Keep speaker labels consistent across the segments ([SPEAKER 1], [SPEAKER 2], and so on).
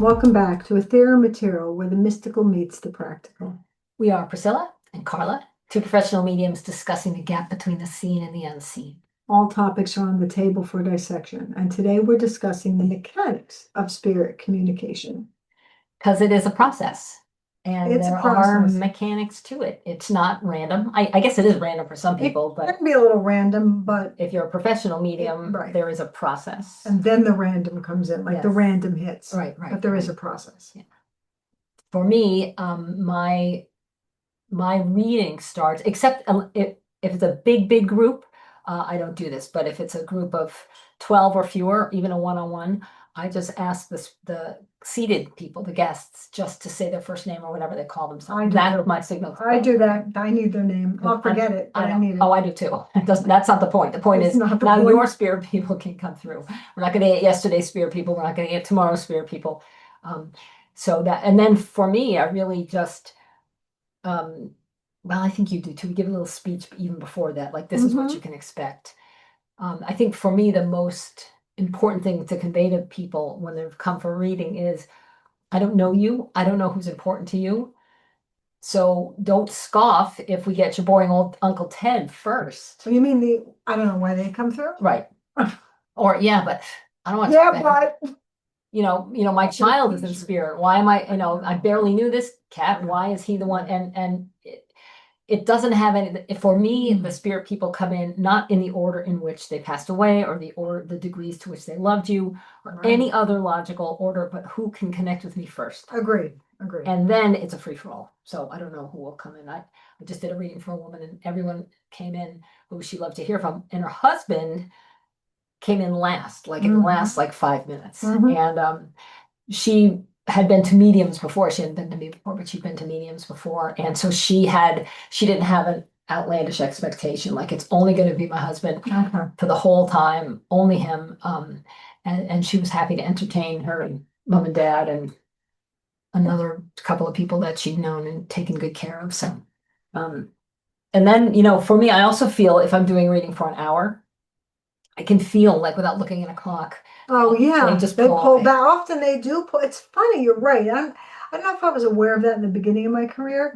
[SPEAKER 1] Welcome back to Ethereal Material, where the mystical meets the practical.
[SPEAKER 2] We are Priscilla and Carla, two professional mediums discussing the gap between the seen and the unseen.
[SPEAKER 1] All topics are on the table for dissection, and today we're discussing the mechanics of spirit communication.
[SPEAKER 2] Because it is a process, and
[SPEAKER 1] It's a
[SPEAKER 2] there are
[SPEAKER 1] process.
[SPEAKER 2] mechanics to it. It's not random. I guess it is random for some people,
[SPEAKER 1] It
[SPEAKER 2] but
[SPEAKER 1] can be a little random, but
[SPEAKER 2] if you're a professional medium,
[SPEAKER 1] right.
[SPEAKER 2] there is a process.
[SPEAKER 1] And then the random comes in, like the
[SPEAKER 2] Yes.
[SPEAKER 1] random hits.
[SPEAKER 2] Right.
[SPEAKER 1] But there is a
[SPEAKER 2] right.
[SPEAKER 1] process.
[SPEAKER 2] Yeah. For me, my reading starts, except if it's a big group, I don't do this. But if it's a group of 12 or fewer, even a one-on-one, I just ask the seated people, the guests, just to say their first name or whatever they call themselves. That is my signal.
[SPEAKER 1] I do that. I need their name. I'll forget it, but I need it.
[SPEAKER 2] Oh, I do too. That's not the point. The point
[SPEAKER 1] It's
[SPEAKER 2] is
[SPEAKER 1] not the
[SPEAKER 2] now
[SPEAKER 1] point.
[SPEAKER 2] your spirit people can come through. We're not going to get yesterday's spirit people. We're not going to get tomorrow's spirit people. So that, and then for me, I really just, well, I think you do too. We give a little speech even before that, like this is what you can expect. I think for me, the most important thing to convey to people when they've come for a reading is, I don't know you. I don't know who's important to you. So don't scoff if we get your boring old Uncle Ted first.
[SPEAKER 1] So you mean I don't know why they come through?
[SPEAKER 2] Right. Or yeah, but I don't want to.
[SPEAKER 1] Yeah, but
[SPEAKER 2] my child is in spirit. Why am I, I barely knew this cat. Why is he the one? And it doesn't have any, for me, the spirit people come in not in the order in which they passed away or the degrees to which they loved you or any other logical order, but who can connect with me first.
[SPEAKER 1] Agreed.
[SPEAKER 2] And then it's a free for all. So I don't know who will come in. I just did a reading for a woman and everyone came in who she loved to hear from. And her husband came in last, like in the last 5 minutes. And she had been to mediums before. She hadn't been to me before, but she'd been to mediums before. And so she didn't have an outlandish expectation, like it's only going to be my husband for the whole time, only him. And she was happy to entertain her and mom and dad and another couple of people that she'd known and taken good care of. So, and then, for me, I also feel if I'm doing a reading for an hour, I can feel like without looking at a clock.
[SPEAKER 1] Oh yeah,
[SPEAKER 2] they
[SPEAKER 1] pull back. Often they do pull. It's funny. You're right. I don't know if I was aware of that in the beginning of my career,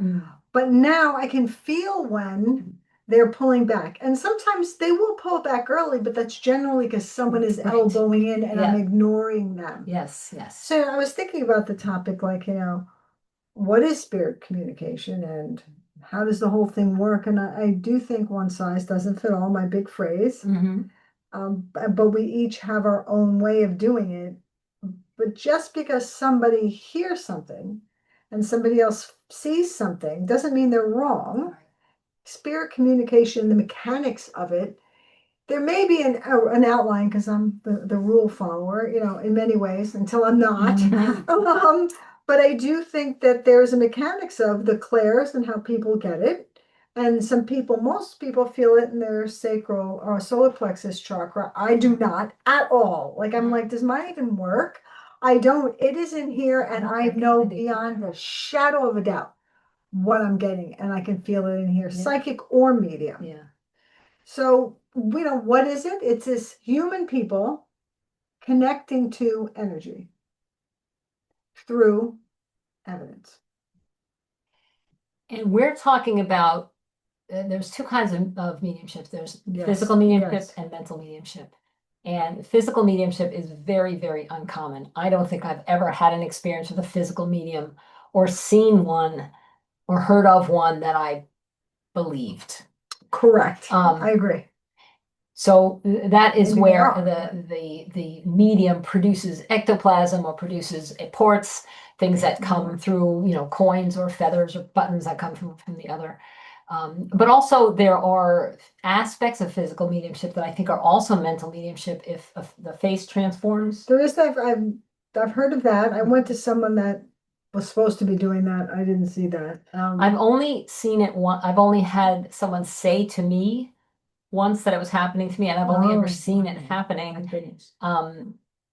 [SPEAKER 1] but now I can feel when they're pulling back. And sometimes they will pull back early, but that's generally because someone is elbowing in and I'm ignoring them.
[SPEAKER 2] Yes.
[SPEAKER 1] So I was thinking about the topic, like, what is spirit communication and how does the whole thing work? And I do think one size doesn't fit all, my big phrase. But we each have our own way of doing it. But just because somebody hears something and somebody else sees something doesn't mean they're wrong. Spirit communication, the mechanics of it, there may be an outline because I'm the rule follower, in many ways until I'm not. But I do think that there's a mechanics of the clairs and how people get it. And most people feel it in their sacral or solar plexus chakra. I do not at all. Like, I'm like, does mine even work? I don't. It is in here, and I know beyond a shadow of a doubt what I'm getting, and I can feel it in here, psychic or medium.
[SPEAKER 2] Yeah.
[SPEAKER 1] So, what is it? It's this human people connecting to energy through evidence.
[SPEAKER 2] And we're talking about, there's two kinds of mediumship. There's physical mediumship and mental mediumship. And physical mediumship is very, very uncommon. I don't think I've ever had an experience with a physical medium or seen one or heard of one that I believed.
[SPEAKER 1] Correct. I agree.
[SPEAKER 2] So that is where the medium produces ectoplasm or produces apports, things that come through, coins or feathers or buttons that come from the other. But also there are aspects of physical mediumship that I think are also mental mediumship if the face transforms.
[SPEAKER 1] There is that. I've heard of that. I went to someone that was supposed to be doing that. I didn't see that.
[SPEAKER 2] I've only seen it once. I've only had someone say to me once that it was happening to me, and I've only ever seen it happening.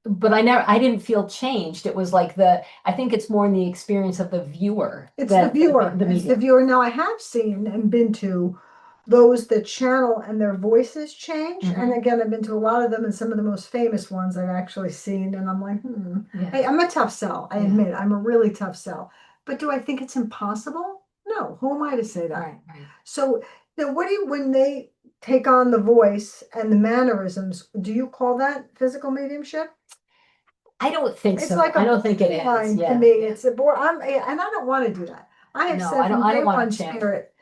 [SPEAKER 2] But I didn't feel changed. It was like I think it's more in the experience of the viewer.
[SPEAKER 1] It's the viewer. It's the viewer. Now I have seen and been to those that channel and their voices change.
[SPEAKER 2] Mhm.
[SPEAKER 1] And again, I've been to a lot of them, and some of the most famous ones I've actually seen. And I'm like, Hey, I'm a tough sell. I
[SPEAKER 2] Yeah.
[SPEAKER 1] admit I'm a really tough sell. But do I think it's impossible? No. Who am I to say that?
[SPEAKER 2] Right, right.
[SPEAKER 1] So now, what do you, when they take on the voice and the mannerisms, do you call that physical mediumship?
[SPEAKER 2] I don't think
[SPEAKER 1] It's
[SPEAKER 2] so.
[SPEAKER 1] like
[SPEAKER 2] I
[SPEAKER 1] a
[SPEAKER 2] don't think it is.
[SPEAKER 1] borderline to
[SPEAKER 2] Yeah.
[SPEAKER 1] me. It's a board. And I don't want to do that. I have
[SPEAKER 2] No,
[SPEAKER 1] said from
[SPEAKER 2] I
[SPEAKER 1] day
[SPEAKER 2] don't want
[SPEAKER 1] one,
[SPEAKER 2] to channel.
[SPEAKER 1] Spirit,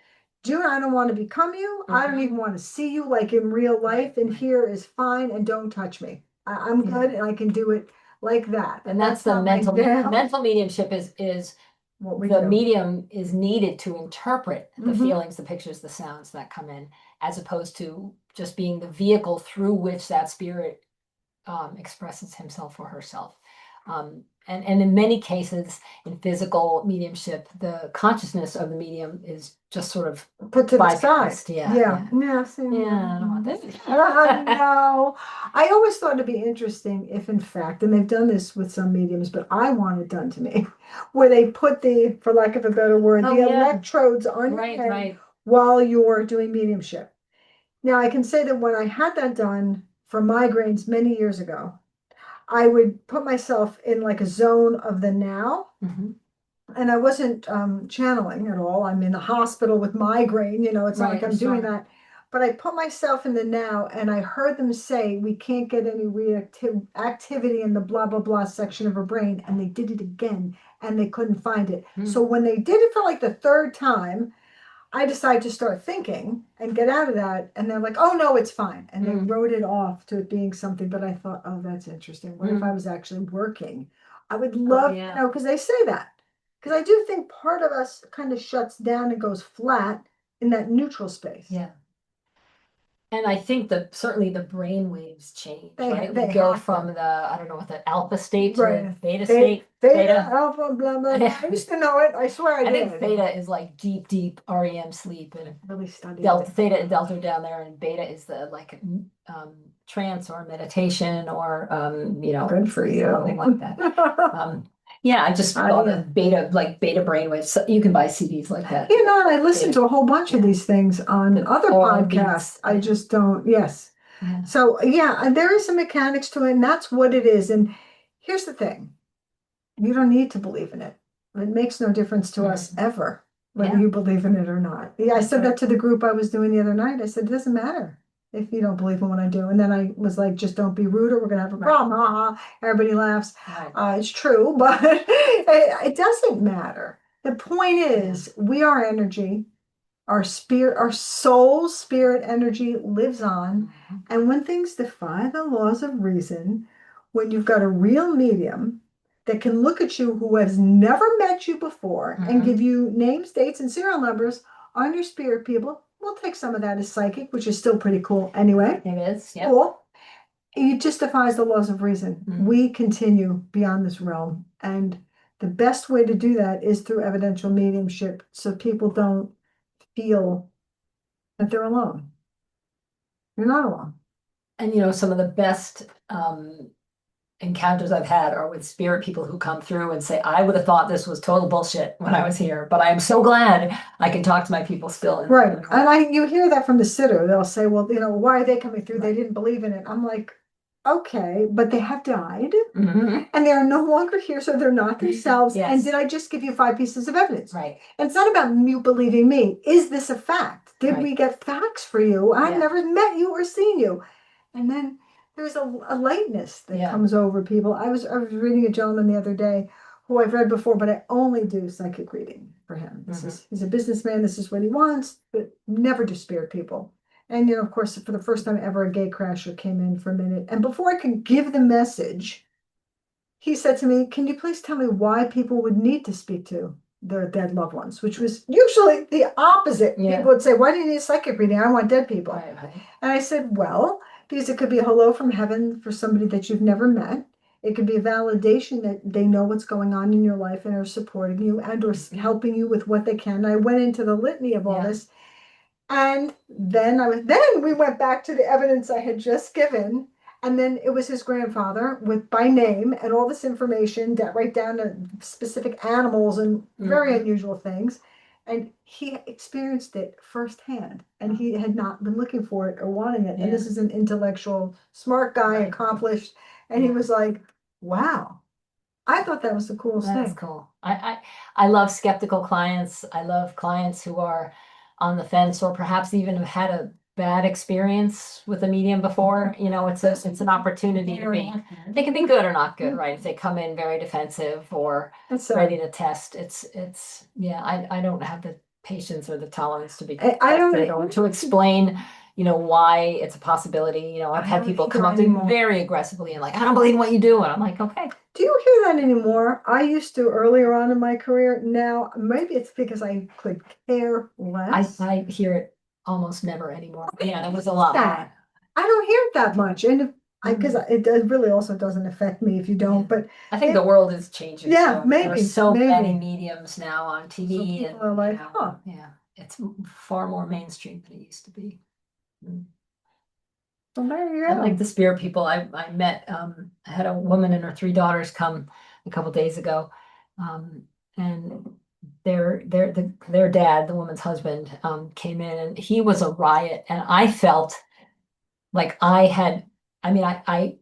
[SPEAKER 1] June, I don't want to become you. I don't
[SPEAKER 2] Mhm.
[SPEAKER 1] even want to see you like in real life. And
[SPEAKER 2] right.
[SPEAKER 1] here is fine. And don't touch me. I'm
[SPEAKER 2] Yeah.
[SPEAKER 1] good, and I can do it like that.
[SPEAKER 2] And that's the
[SPEAKER 1] not my jam.
[SPEAKER 2] mental mediumship is
[SPEAKER 1] What we
[SPEAKER 2] the
[SPEAKER 1] do.
[SPEAKER 2] medium is needed to interpret the
[SPEAKER 1] Mhm.
[SPEAKER 2] feelings, the pictures, the sounds that come in, as opposed to just being the vehicle through which that spirit expresses himself or herself. And in many cases, in physical mediumship, the consciousness of the medium is just sort of
[SPEAKER 1] Put to the side.
[SPEAKER 2] bypassed. Yeah,
[SPEAKER 1] Yeah.
[SPEAKER 2] yeah.
[SPEAKER 1] Yeah. See,
[SPEAKER 2] Yeah, I don't want that.
[SPEAKER 1] No, I always thought it'd be interesting if, in fact, and they've done this with some mediums, but I want it done to me, where they put the, for lack of a better word,
[SPEAKER 2] Oh,
[SPEAKER 1] the
[SPEAKER 2] yeah.
[SPEAKER 1] electrodes on your
[SPEAKER 2] Right,
[SPEAKER 1] head
[SPEAKER 2] right.
[SPEAKER 1] while you're doing mediumship. Now, I can say that when I had that done for migraines many years ago, I would put myself in like a zone of the now.
[SPEAKER 2] Mhm.
[SPEAKER 1] And I wasn't channeling at all. I'm in the hospital with migraine, it's not like
[SPEAKER 2] Right,
[SPEAKER 1] I'm doing
[SPEAKER 2] sure.
[SPEAKER 1] that. But I put myself in the now, and I heard them say, we can't get any activity in the blah, blah, blah section of her brain. And they did it again, and they couldn't find it.
[SPEAKER 2] Hmm.
[SPEAKER 1] So when they did it for like the third time, I decided to start thinking and get out of that. And they're like, oh, no, it's fine. And they wrote it off to it being something. But I thought, oh, that's interesting. What if I was actually working? I would love,
[SPEAKER 2] yeah.
[SPEAKER 1] because they say that. Because I do think part of us kind of shuts down and goes flat in that neutral space.
[SPEAKER 2] Yeah. And I think that certainly the brain waves change, right?
[SPEAKER 1] They
[SPEAKER 2] We go
[SPEAKER 1] have
[SPEAKER 2] from
[SPEAKER 1] to.
[SPEAKER 2] the, I don't know what the alpha state to
[SPEAKER 1] Right.
[SPEAKER 2] the beta
[SPEAKER 1] Theta,
[SPEAKER 2] state.
[SPEAKER 1] theta, alpha, blah, blah, blah. I used to know it. I swear I
[SPEAKER 2] I think
[SPEAKER 1] did.
[SPEAKER 2] theta is like deep, deep REM sleep, and
[SPEAKER 1] Really studied
[SPEAKER 2] delta,
[SPEAKER 1] it.
[SPEAKER 2] theta and delta are down there, and beta is the like trance or meditation or
[SPEAKER 1] Good for you.
[SPEAKER 2] something like that. Yeah, I just saw the beta brainwaves. So you can buy CDs like that.
[SPEAKER 1] And I listen to a whole bunch of these things on
[SPEAKER 2] The
[SPEAKER 1] other
[SPEAKER 2] oral
[SPEAKER 1] podcasts.
[SPEAKER 2] beats,
[SPEAKER 1] I
[SPEAKER 2] yeah.
[SPEAKER 1] just don't, yes.
[SPEAKER 2] Yeah.
[SPEAKER 1] So, yeah, and there is some mechanics to it, and that's what it is. And here's the thing. You don't need to believe in it. It makes no difference to us ever, whether
[SPEAKER 2] Yeah.
[SPEAKER 1] you believe in it or not. Yeah, I
[SPEAKER 2] That's
[SPEAKER 1] said
[SPEAKER 2] right.
[SPEAKER 1] that to the group I was doing the other night. I said, it doesn't matter if you don't believe in what I do. And then I was like, just don't be rude or we're gonna have a
[SPEAKER 2] Right.
[SPEAKER 1] problem. Ha ha. Everybody laughs.
[SPEAKER 2] Right.
[SPEAKER 1] It's true, but it doesn't matter. The point is, we are energy. Our spirit, our soul spirit energy lives on.
[SPEAKER 2] Mhm.
[SPEAKER 1] And when things defy the laws of reason, when you've got a real medium that can look at you who has never met you before and give you names, dates, and serial numbers on your spirit people, we'll take some of that as psychic, which is still pretty cool anyway.
[SPEAKER 2] It is, yeah.
[SPEAKER 1] Cool. It just defies the laws of reason. We continue beyond this realm. And the best way to do that is through evidential mediumship so people don't feel that they're alone. You're not alone.
[SPEAKER 2] And some of the best encounters I've had are with spirit people who come through and say, I would have thought this was total bullshit when I was here, but I am so glad I can talk to my people still.
[SPEAKER 1] Right. And you hear that from the sitter. They'll say, well, why are they coming through? They didn't believe in it. I'm like, okay, but they have died and they are no longer here, so they're not themselves.
[SPEAKER 2] Yes.
[SPEAKER 1] And did I just give you 5 pieces of evidence?
[SPEAKER 2] Right.
[SPEAKER 1] And it's not about you believing me. Is this a fact? Did we get facts for you? I've never met you or seen you. And then there's a lightness that comes over people. I was reading a gentleman the other day who I've read before, but I only do psychic reading for him. He's a businessman. This is what he wants, but never do spirit people. And of course, for the first time ever, a gay crasher came in for a minute. And before I could give the message, he said to me, can you please tell me why people would need to speak to their dead loved ones? Which was usually the opposite.
[SPEAKER 2] Yeah.
[SPEAKER 1] People would say, why do you need a psychic reading? I want dead people.
[SPEAKER 2] Right.
[SPEAKER 1] And I said, well, because it could be a hello from heaven for somebody that you've never met. It could be a validation that they know what's going on in your life and are supporting you and or helping you with what they can. And I went into the litany of all this. And then we went back to the evidence I had just given. And then it was his grandfather by name and all this information that right down to specific animals and very unusual things. And he experienced it firsthand, and he had not been looking for it or wanting it. And this is an intellectual, smart guy,
[SPEAKER 2] Right.
[SPEAKER 1] accomplished. And he was like, wow, I thought that was the coolest
[SPEAKER 2] That's
[SPEAKER 1] thing.
[SPEAKER 2] cool. I love skeptical clients. I love clients who are on the fence or perhaps even have had a bad experience with a medium before. You know, it's an opportunity to be, they can be good or not good, right? If they come in very defensive or
[SPEAKER 1] That's
[SPEAKER 2] ready to test, yeah, I don't have the patience or the tolerance to be
[SPEAKER 1] I don't-
[SPEAKER 2] tested or to explain, you know, why it's a possibility. You know, I've
[SPEAKER 1] I
[SPEAKER 2] had
[SPEAKER 1] don't
[SPEAKER 2] people
[SPEAKER 1] either
[SPEAKER 2] come up to me
[SPEAKER 1] anymore.
[SPEAKER 2] very aggressively and like, I don't believe in what you do. And I'm like, okay.
[SPEAKER 1] Do you hear that anymore? I used to earlier on in my career. Now, maybe it's because I could care less.
[SPEAKER 2] I hear it almost never anymore. Yeah, it was a lot more.
[SPEAKER 1] That I don't hear it that much, and because
[SPEAKER 2] Mhm.
[SPEAKER 1] it does really also doesn't affect me if you don't.
[SPEAKER 2] Yeah.
[SPEAKER 1] But
[SPEAKER 2] I think
[SPEAKER 1] it-
[SPEAKER 2] the world is changing.
[SPEAKER 1] Yeah,
[SPEAKER 2] So
[SPEAKER 1] maybe,
[SPEAKER 2] there's so many
[SPEAKER 1] maybe.
[SPEAKER 2] mediums now on
[SPEAKER 1] So
[SPEAKER 2] TV
[SPEAKER 1] people are like, huh.
[SPEAKER 2] yeah, it's far more mainstream than it used to be. Mm.
[SPEAKER 1] Well, there you
[SPEAKER 2] I
[SPEAKER 1] go.
[SPEAKER 2] like the spirit people. I met I had a woman and her three daughters come a couple days ago. And their dad, the woman's husband, came in and he was a riot. And I felt like I mean, I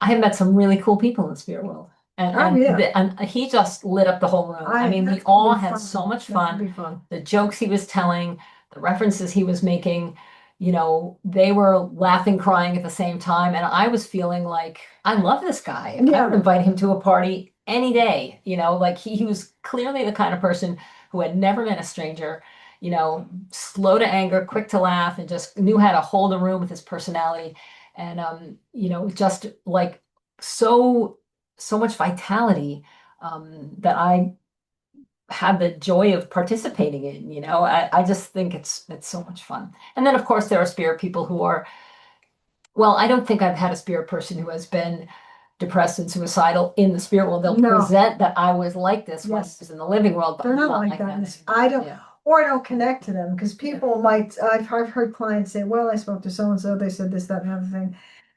[SPEAKER 2] have met some really cool people in the spirit world. And
[SPEAKER 1] Oh, yeah.
[SPEAKER 2] and he just lit up the whole room. I mean, we
[SPEAKER 1] That's
[SPEAKER 2] all
[SPEAKER 1] gonna be
[SPEAKER 2] had
[SPEAKER 1] fun.
[SPEAKER 2] so much
[SPEAKER 1] That should
[SPEAKER 2] fun.
[SPEAKER 1] be fun.
[SPEAKER 2] The jokes he was telling, the references he was making, you know, they were laughing, crying at the same time. And I was feeling like, I love this guy. I
[SPEAKER 1] Yeah.
[SPEAKER 2] would invite him to a party any day. You know, like he was clearly the kind of person who had never met a stranger, you know, slow to anger, quick to laugh, and just knew how to hold a room with his personality. And you know, just like so much vitality that I had the joy of participating in. You know, I just think it's so much fun. And then of course there are spirit people who are, well, I don't think I've had a spirit person who has been depressed and suicidal in the spirit world. They'll
[SPEAKER 1] No.
[SPEAKER 2] present that I was like this when I
[SPEAKER 1] Yes.
[SPEAKER 2] was in the living world, but
[SPEAKER 1] They're
[SPEAKER 2] I'm
[SPEAKER 1] not like that.
[SPEAKER 2] anymore.
[SPEAKER 1] I don't,
[SPEAKER 2] Yeah.
[SPEAKER 1] or I don't connect to them because people might. I've heard clients say, "Well, I spoke to so and so. They said this, that, and the other thing,"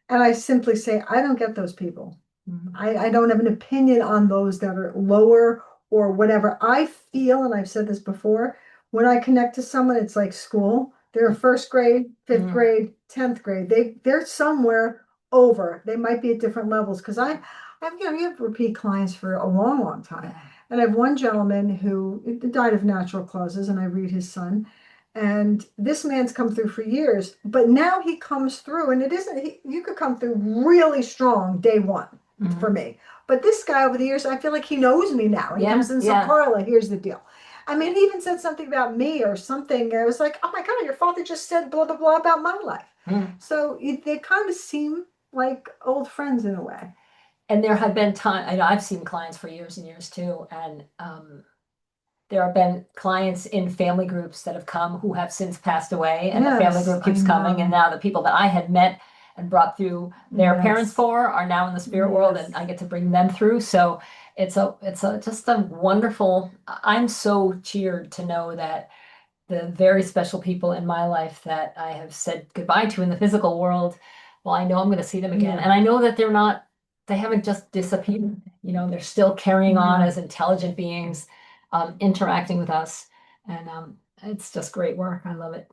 [SPEAKER 1] and I simply say, "I don't get those people.
[SPEAKER 2] Mhm.
[SPEAKER 1] I don't have an opinion on those that are lower or whatever. I feel, and I've said this before, when I connect to someone, it's like school. They're first grade, fifth
[SPEAKER 2] Mhm.
[SPEAKER 1] grade, 10th grade. They're somewhere over. They might be at different levels because I've you have repeat clients for a long, long time. And I have one gentleman who died of natural causes, and I read his son. And this man's come through for years, but now he comes through, and it isn't, you could come through really strong day one for
[SPEAKER 2] Mhm.
[SPEAKER 1] me. But this guy over the years, I feel like he knows me now. He
[SPEAKER 2] Yeah,
[SPEAKER 1] comes in, so
[SPEAKER 2] yeah.
[SPEAKER 1] Carla, here's the deal. I mean, he even said something about me or something. I was like, oh my God, your father just said blah, blah, blah about my life.
[SPEAKER 2] Mhm.
[SPEAKER 1] So they kind of seem like old friends in a way.
[SPEAKER 2] And there have been times, I've seen clients for years and years too, and there have been clients in family groups that have come who have since passed away, and the family
[SPEAKER 1] Yes,
[SPEAKER 2] group keeps
[SPEAKER 1] I
[SPEAKER 2] coming, and
[SPEAKER 1] know.
[SPEAKER 2] now the people that I had met and brought through their
[SPEAKER 1] Yes.
[SPEAKER 2] parents for are now in the spirit world,
[SPEAKER 1] Yes.
[SPEAKER 2] and I get to bring them through. So it's just a wonderful. I'm so cheered to know that the very special people in my life that I have said goodbye to in the physical world, well, I know I'm going to see them again.
[SPEAKER 1] Yeah.
[SPEAKER 2] And I know that they haven't just disappeared. You know, they're still carrying on
[SPEAKER 1] Yeah.
[SPEAKER 2] as intelligent beings, interacting with us. And it's just great work. I love it.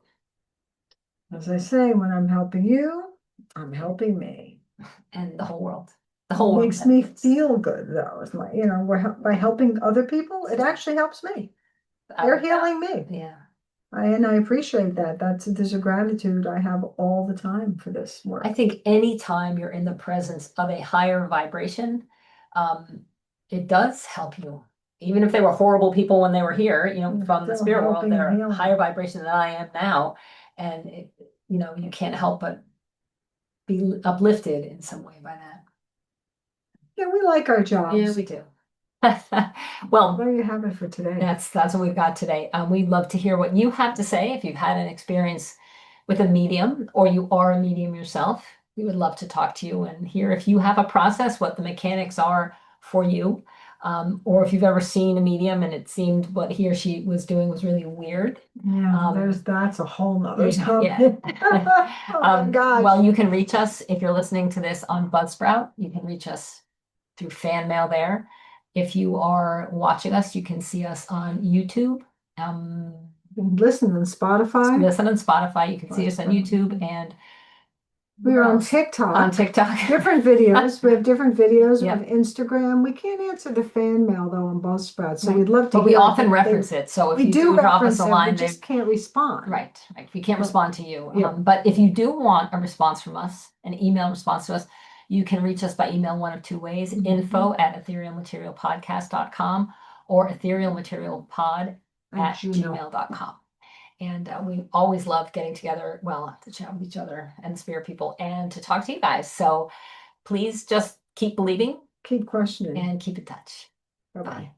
[SPEAKER 1] As I say, when I'm helping you, I'm helping me.
[SPEAKER 2] And the whole world. The whole
[SPEAKER 1] It
[SPEAKER 2] world
[SPEAKER 1] makes me
[SPEAKER 2] benefits.
[SPEAKER 1] feel good though. It's like, by helping other people, it actually helps me. They're healing me.
[SPEAKER 2] Yeah.
[SPEAKER 1] And I appreciate that. There's a gratitude I have all the time for this work.
[SPEAKER 2] I think anytime you're in the presence of a higher vibration, it does help you. Even if they were horrible people when they were here, you know, from the
[SPEAKER 1] Still
[SPEAKER 2] spirit world,
[SPEAKER 1] helping
[SPEAKER 2] they're
[SPEAKER 1] and
[SPEAKER 2] a
[SPEAKER 1] healing.
[SPEAKER 2] higher vibration than I am now. And you know, you can't help but be uplifted in some way by that.
[SPEAKER 1] Yeah, we like our jobs.
[SPEAKER 2] Yeah, we do. Well,
[SPEAKER 1] there you have it for today.
[SPEAKER 2] That's what we've got today. We'd love to hear what you have to say if you've had an experience with a medium or you are a medium yourself. We would love to talk to you and hear if you have a process, what the mechanics are for you, or if you've ever seen a medium and it seemed what he or she was doing was really weird.
[SPEAKER 1] Yeah, that's a whole nother
[SPEAKER 2] Yeah.
[SPEAKER 1] topic. Oh my gosh.
[SPEAKER 2] Well, you can reach us if you're listening to this on Buzzsprout. You can reach us through fan mail there. If you are watching us, you can see us on YouTube.
[SPEAKER 1] Listen on Spotify.
[SPEAKER 2] Listen on Spotify. You can see us on YouTube and
[SPEAKER 1] We're on
[SPEAKER 2] else?
[SPEAKER 1] TikTok.
[SPEAKER 2] On TikTok.
[SPEAKER 1] Different videos. We have different videos
[SPEAKER 2] Yep.
[SPEAKER 1] on Instagram. We can't answer the fan mail though on both sprouts. So
[SPEAKER 2] Right.
[SPEAKER 1] we'd love to
[SPEAKER 2] But we
[SPEAKER 1] hear it,
[SPEAKER 2] often
[SPEAKER 1] but
[SPEAKER 2] reference it. So if
[SPEAKER 1] we
[SPEAKER 2] you
[SPEAKER 1] do
[SPEAKER 2] do drop us
[SPEAKER 1] reference
[SPEAKER 2] a
[SPEAKER 1] it,
[SPEAKER 2] line,
[SPEAKER 1] we just can't respond.
[SPEAKER 2] right. We can't respond to you.
[SPEAKER 1] Yeah.
[SPEAKER 2] But if you do want a response from us, an email response to us, you can reach us by email one of two ways:
[SPEAKER 1] Mhm.
[SPEAKER 2] info@etherealmaterialpodcast.com or etherealmaterialpod@gmail.com. And we always love getting together, well, to chat with each other and spirit people and to talk to you guys. So please just keep believing,
[SPEAKER 1] keep questioning,
[SPEAKER 2] and keep in touch.
[SPEAKER 1] bye-bye.
[SPEAKER 2] Bye.